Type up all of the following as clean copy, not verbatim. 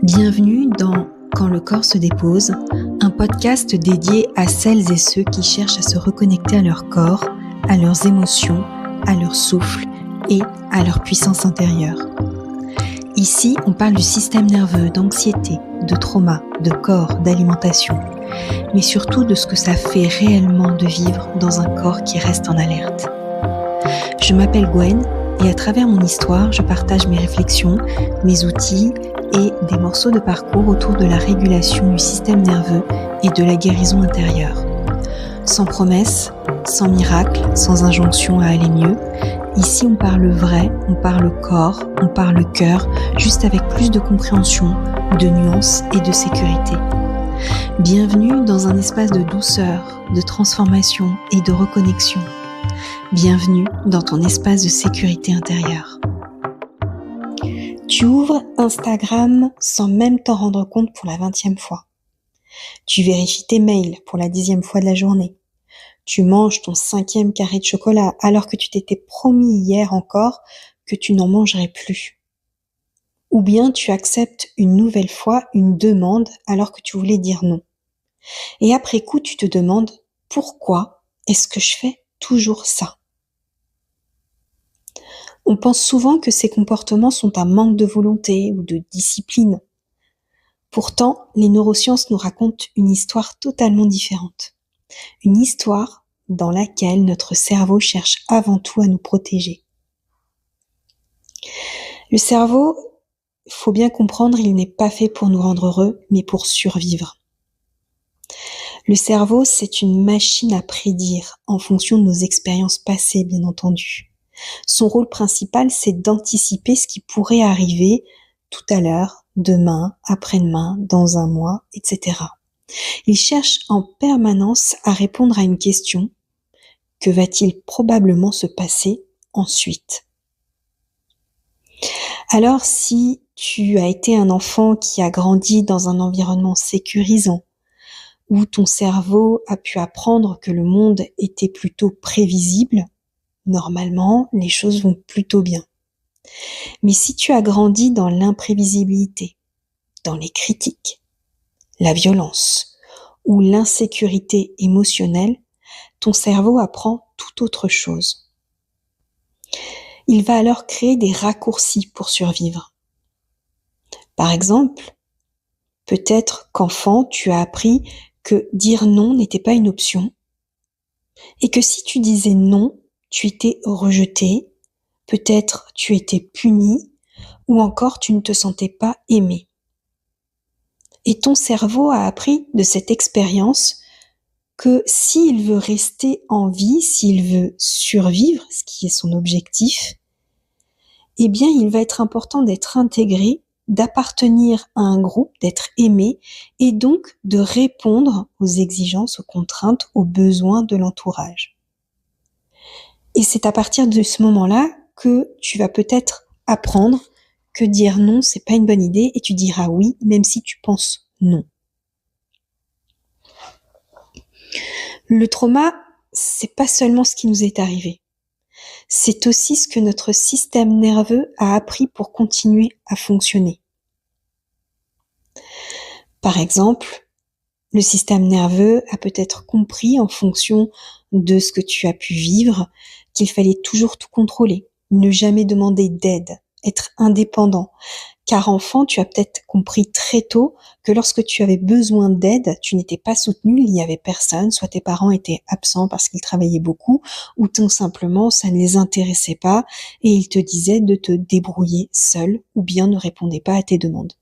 Bienvenue dans Quand le corps se dépose, un podcast dédié à celles et ceux qui cherchent à se reconnecter à leur corps, à leurs émotions, à leur souffle et à leur puissance intérieure. Ici, on parle du système nerveux, d'anxiété, de trauma, de corps, d'alimentation, mais surtout de ce que ça fait réellement de vivre dans un corps qui reste en alerte. Je m'appelle Gwen et à travers mon histoire, je partage mes réflexions, mes outils et des morceaux de parcours autour de la régulation du système nerveux et de la guérison intérieure. Sans promesse, sans miracle, sans injonction à aller mieux, ici on parle vrai, on parle corps, on parle cœur, juste avec plus de compréhension, de nuances et de sécurité. Bienvenue dans un espace de douceur, de transformation et de reconnexion. Bienvenue dans ton espace de sécurité intérieure. Tu ouvres Instagram sans même t'en rendre compte pour la 20e fois. Tu vérifies tes mails pour la 10e fois de la journée. Tu manges ton 5e carré de chocolat alors que tu t'étais promis hier encore que tu n'en mangerais plus. Ou bien tu acceptes une nouvelle fois une demande alors que tu voulais dire non. Et après coup, tu te demandes pourquoi est-ce que je fais toujours ça ? On pense souvent que ces comportements sont un manque de volonté ou de discipline. Pourtant, les neurosciences nous racontent une histoire totalement différente. Une histoire dans laquelle notre cerveau cherche avant tout à nous protéger. Le cerveau, il faut bien comprendre, il n'est pas fait pour nous rendre heureux, mais pour survivre. Le cerveau, c'est une machine à prédire en fonction de nos expériences passées, bien entendu. Son rôle principal, c'est d'anticiper ce qui pourrait arriver tout à l'heure, demain, après-demain, dans un mois, etc. Il cherche en permanence à répondre à une question. Que va-t-il probablement se passer ensuite ? Alors, si tu as été un enfant qui a grandi dans un environnement sécurisant, où ton cerveau a pu apprendre que le monde était plutôt prévisible, normalement, les choses vont plutôt bien. Mais si tu as grandi dans l'imprévisibilité, dans les critiques, la violence ou l'insécurité émotionnelle, ton cerveau apprend tout autre chose. Il va alors créer des raccourcis pour survivre. Par exemple, peut-être qu'enfant, tu as appris que dire non n'était pas une option et que si tu disais non, tu étais rejeté, peut-être tu étais puni ou encore tu ne te sentais pas aimé. Et ton cerveau a appris de cette expérience que s'il veut rester en vie, s'il veut survivre, ce qui est son objectif, eh bien il va être important d'être intégré, d'appartenir à un groupe, d'être aimé et donc de répondre aux exigences, aux contraintes, aux besoins de l'entourage. Et c'est à partir de ce moment-là que tu vas peut-être apprendre que dire non, c'est pas une bonne idée et tu diras oui, même si tu penses non. Le trauma, c'est pas seulement ce qui nous est arrivé. C'est aussi ce que notre système nerveux a appris pour continuer à fonctionner. Par exemple, le système nerveux a peut-être compris en fonction de ce que tu as pu vivre qu'il fallait toujours tout contrôler, ne jamais demander d'aide, être indépendant. Car enfant, tu as peut-être compris très tôt que lorsque tu avais besoin d'aide, tu n'étais pas soutenu, il n'y avait personne, soit tes parents étaient absents parce qu'ils travaillaient beaucoup, ou tout simplement ça ne les intéressait pas et ils te disaient de te débrouiller seul ou bien ne répondaient pas à tes demandes.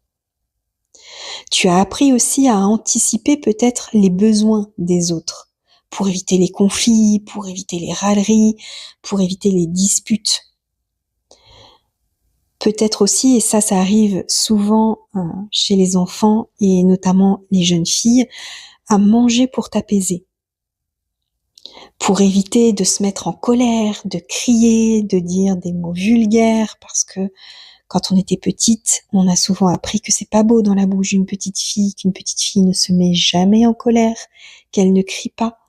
Tu as appris aussi à anticiper peut-être les besoins des autres pour éviter les conflits, pour éviter les râleries, pour éviter les disputes. Peut-être aussi, et ça arrive souvent chez les enfants et notamment les jeunes filles, à manger pour t'apaiser. Pour éviter de se mettre en colère, de crier, de dire des mots vulgaires, parce que quand on était petite, on a souvent appris que c'est pas beau dans la bouche d'une petite fille, qu'une petite fille ne se met jamais en colère, qu'elle ne crie pas.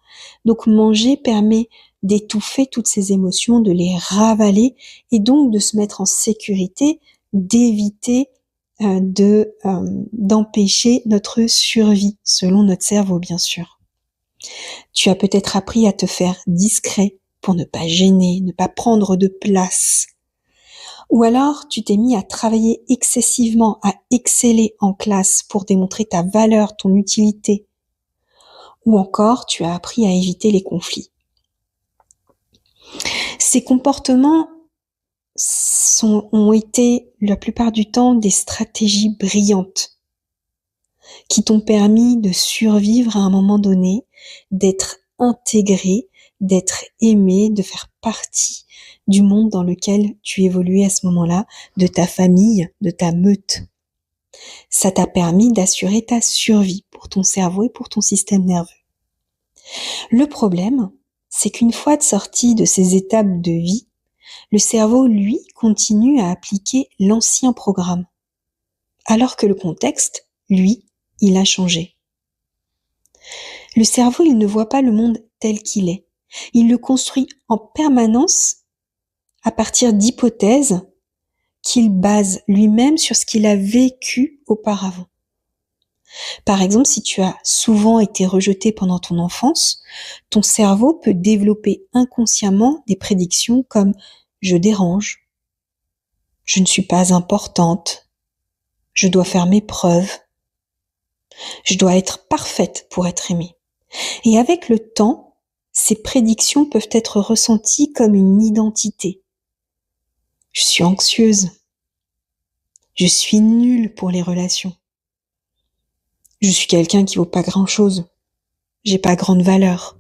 Donc manger permet d'étouffer toutes ces émotions, de les ravaler et donc de se mettre en sécurité, d'éviter d'empêcher notre survie, selon notre cerveau bien sûr. Tu as peut-être appris à te faire discret pour ne pas gêner, ne pas prendre de place. Ou alors tu t'es mis à travailler excessivement, à exceller en classe pour démontrer ta valeur, ton utilité. Ou encore tu as appris à éviter les conflits. Ces comportements ont été la plupart du temps des stratégies brillantes qui t'ont permis de survivre à un moment donné, d'être intégré, d'être aimé, de faire partie du monde dans lequel tu évoluais à ce moment-là, de ta famille, de ta meute. Ça t'a permis d'assurer ta survie pour ton cerveau et pour ton système nerveux. Le problème, c'est qu'une fois sorti de ces étapes de vie, le cerveau, lui, continue à appliquer l'ancien programme, alors que le contexte, lui, il a changé. Le cerveau, il ne voit pas le monde tel qu'il est. Il le construit en permanence à partir d'hypothèses qu'il base lui-même sur ce qu'il a vécu auparavant. Par exemple, si tu as souvent été rejeté pendant ton enfance, ton cerveau peut développer inconsciemment des prédictions comme « je dérange »,« je ne suis pas importante »,« je dois faire mes preuves »,« je dois être parfaite pour être aimée ». Et avec le temps, ces prédictions peuvent être ressenties comme une identité. Je suis anxieuse. Je suis nulle pour les relations. Je suis quelqu'un qui vaut pas grand-chose. J'ai pas grande valeur.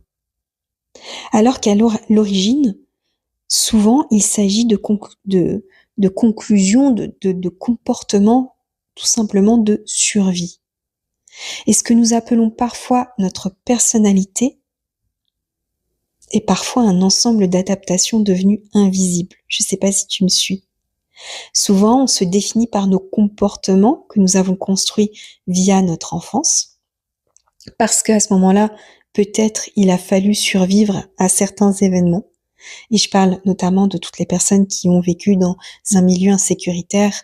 Alors qu'à l'origine, souvent, il s'agit de conclusions, de comportements, tout simplement de survie. Et ce que nous appelons parfois notre personnalité est parfois un ensemble d'adaptations devenues invisibles. Je ne sais pas si tu me suis. Souvent, on se définit par nos comportements que nous avons construits via notre enfance, parce qu'à ce moment-là, peut-être il a fallu survivre à certains événements. Et je parle notamment de toutes les personnes qui ont vécu dans un milieu insécuritaire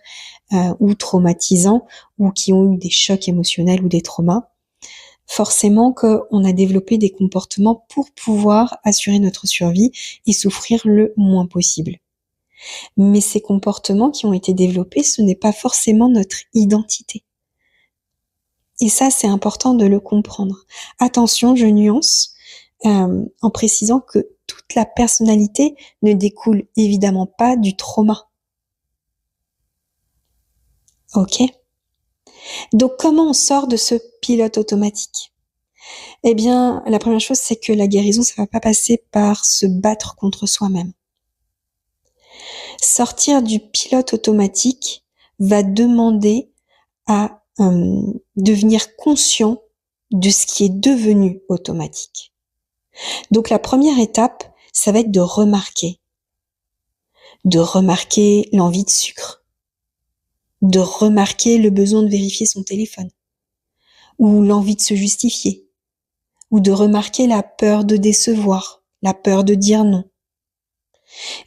ou traumatisant, ou qui ont eu des chocs émotionnels ou des traumas. Forcément qu'on a développé des comportements pour pouvoir assurer notre survie et souffrir le moins possible. Mais ces comportements qui ont été développés, ce n'est pas forcément notre identité. Et ça, c'est important de le comprendre. Attention, je nuance en précisant que toute la personnalité ne découle évidemment pas du trauma. Ok ? Donc, comment on sort de ce pilote automatique ? Eh bien, la première chose, c'est que la guérison, ça va pas passer par se battre contre soi-même. Sortir du pilote automatique va demander à devenir conscient de ce qui est devenu automatique. Donc, la première étape, ça va être de remarquer l'envie de sucre, de remarquer le besoin de vérifier son téléphone, ou l'envie de se justifier, ou de remarquer la peur de décevoir, la peur de dire non,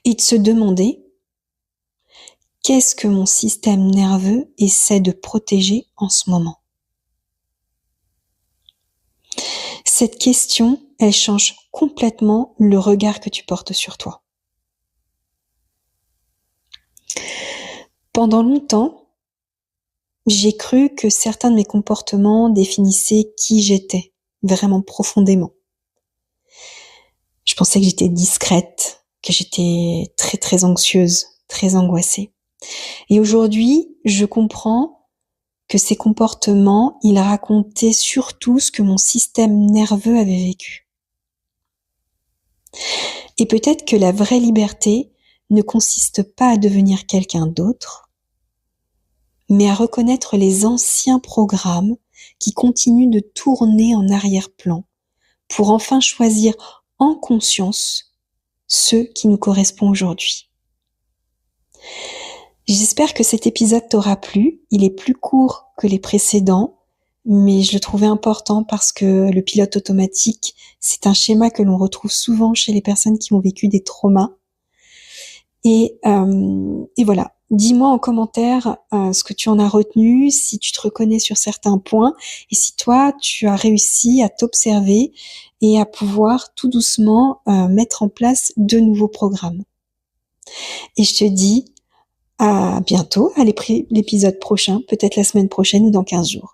et de se demander qu'est-ce que mon système nerveux essaie de protéger en ce moment. Cette question, elle change complètement le regard que tu portes sur toi. Pendant longtemps, j'ai cru que certains de mes comportements définissaient qui j'étais, vraiment profondément. Je pensais que j'étais discrète, que j'étais très très anxieuse, très angoissée. Et aujourd'hui, je comprends que ces comportements, ils racontaient surtout ce que mon système nerveux avait vécu. Et peut-être que la vraie liberté ne consiste pas à devenir quelqu'un d'autre, mais à reconnaître les anciens programmes qui continuent de tourner en arrière-plan pour enfin choisir en conscience ceux qui nous correspondent aujourd'hui. J'espère que cet épisode t'aura plu. Il est plus court que les précédents, mais je le trouvais important parce que le pilote automatique, c'est un schéma que l'on retrouve souvent chez les personnes qui ont vécu des traumas. Et voilà, Dis-moi en commentaire ce que tu en as retenu, si tu te reconnais sur certains points et si toi, tu as réussi à t'observer et à pouvoir tout doucement mettre en place de nouveaux programmes. Et je te dis à bientôt, à l'épisode prochain, peut-être la semaine prochaine ou dans 15 jours.